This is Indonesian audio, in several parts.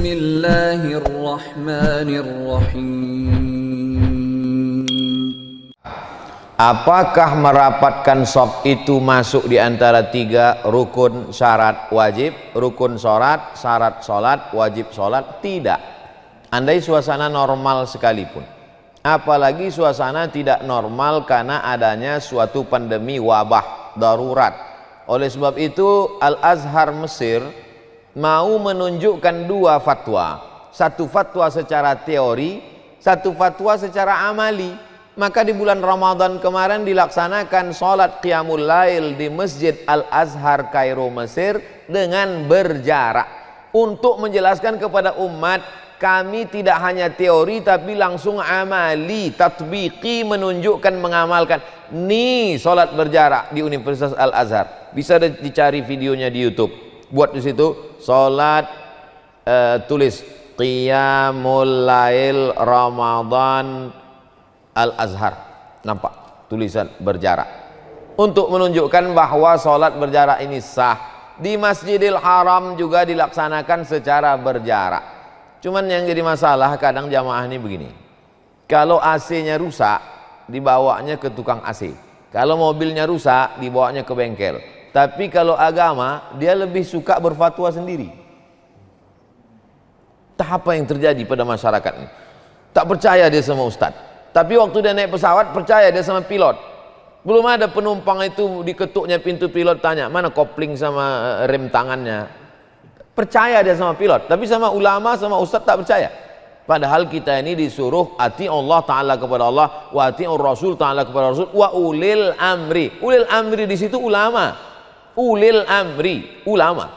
Bismillahirrahmanirrahim. Apakah merapatkan shaf itu masuk di antara 3 rukun syarat wajib, rukun sholat, syarat sholat, wajib sholat? Tidak. Andai suasana normal sekalipun, apalagi suasana tidak normal karena adanya suatu pandemi wabah darurat. Oleh sebab itu Al-Azhar Mesir mau menunjukkan 2 fatwa, satu fatwa secara teori, satu fatwa secara amali. Maka di bulan Ramadan kemarin dilaksanakan sholat Qiyamul Lail di Masjid Al-Azhar Kairo Mesir dengan berjarak, untuk menjelaskan kepada umat, kami tidak hanya teori tapi langsung amali, tatbiki, menunjukkan, mengamalkan. Nih sholat berjarak di Universitas Al-Azhar, bisa dicari videonya di YouTube. Buat di situ sholat, tulis Qiyamul Lail Ramadan Al-Azhar, nampak tulisan berjarak, untuk menunjukkan bahwa sholat berjarak ini sah. Di Masjidil Haram juga dilaksanakan secara berjarak. Cuman yang jadi masalah kadang jamaah ini begini, kalau AC-nya rusak dibawanya ke tukang AC, kalau mobilnya rusak dibawanya ke bengkel. Tapi kalau agama dia lebih suka berfatwa sendiri. Apa yang terjadi pada masyarakat ini? Tak percaya dia sama ustaz, tapi waktu dia naik pesawat percaya dia sama pilot. Belum ada penumpang itu diketuknya pintu pilot, tanya mana kopling sama rem tangannya. Percaya dia sama pilot, tapi sama ulama, sama ustaz tak percaya. Padahal kita ini disuruh ati Allah Ta'ala kepada Allah, wa ati'ur Rasul Ta'ala kepada Rasul, wa ulil amri. Ulil amri di situ ulama. Ulil amri, ulama.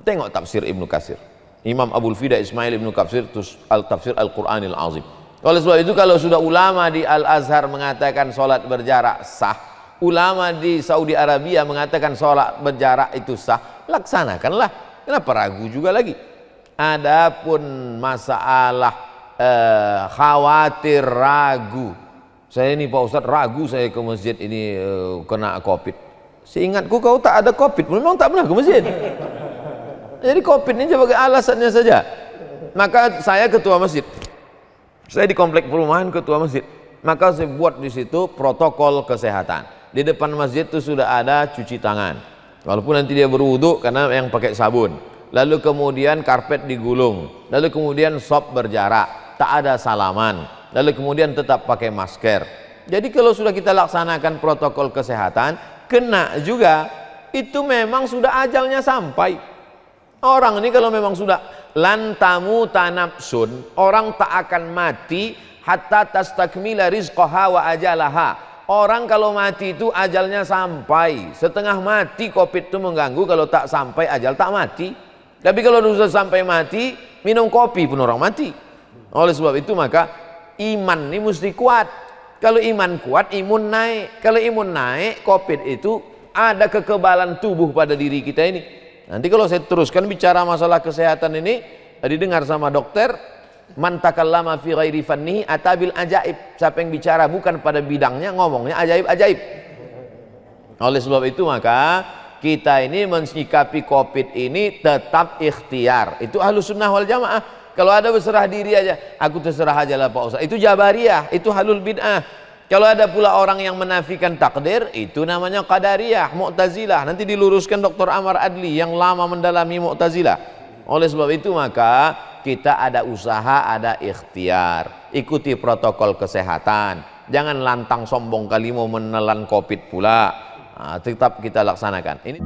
Tengok tafsir Ibnu Katsir, Imam Abul Fida Ismail Ibnu Katsir, Tafsir Al-Quranil Azim. Oleh sebab itu kalau sudah ulama di Al-Azhar mengatakan sholat berjarak sah, ulama di Saudi Arabia mengatakan sholat berjarak itu sah, laksanakanlah. Kenapa ragu juga lagi? Adapun masalah khawatir ragu, saya ini Pak Ustadz ragu saya ke masjid ini kena COVID. Seingatku kau tak ada COVID, memang tak pernah ke masjid. Jadi COVID ini sebagai alasannya saja. Maka saya ketua masjid, saya di komplek perumahan ketua masjid, maka saya buat di situ protokol kesehatan. Di depan masjid itu sudah ada cuci tangan, walaupun nanti dia berwudu karena yang pakai sabun. Lalu kemudian karpet digulung, lalu kemudian shop berjarak, tak ada salaman, lalu kemudian tetap pakai masker. Jadi kalau sudah kita laksanakan protokol kesehatan, kena juga, itu memang sudah ajalnya sampai. Orang ini kalau memang sudah lantamu tanapsun, orang tak akan mati hatta tastakmila rizqaha wa ajalaha. Orang kalau mati itu ajalnya sampai. Setengah mati COVID itu mengganggu, kalau tak sampai ajal tak mati. Tapi kalau sudah sampai mati, minum kopi pun orang mati. Oleh sebab itu maka iman ini mesti kuat. Kalau iman kuat, imun naik. Kalau imun naik, COVID itu ada kekebalan tubuh pada diri kita ini. Nanti kalau saya teruskan bicara masalah kesehatan ini, didengar sama dokter, man takallama fi ghairi fannihi atabil ajaib. Siapa yang bicara bukan pada bidangnya, ngomongnya ajaib-ajaib. Oleh sebab itu maka kita ini mensikapi COVID ini tetap ikhtiar. Itu Ahlus Sunnah wal Jamaah. Kalau ada berserah diri aja, aku terserah aja lah Pak Ustaz, itu Jabariyah, itu halul bid'ah. Kalau ada pula orang yang menafikan takdir, itu namanya Qadariyah, Mu'tazilah. Nanti diluruskan Dr. Amar Adli yang lama mendalami Mu'tazilah. Oleh sebab itu maka kita ada usaha, ada ikhtiar. Ikuti protokol kesehatan. Jangan lantang sombong kali mau menelan COVID pula. Tetap kita laksanakan. Ini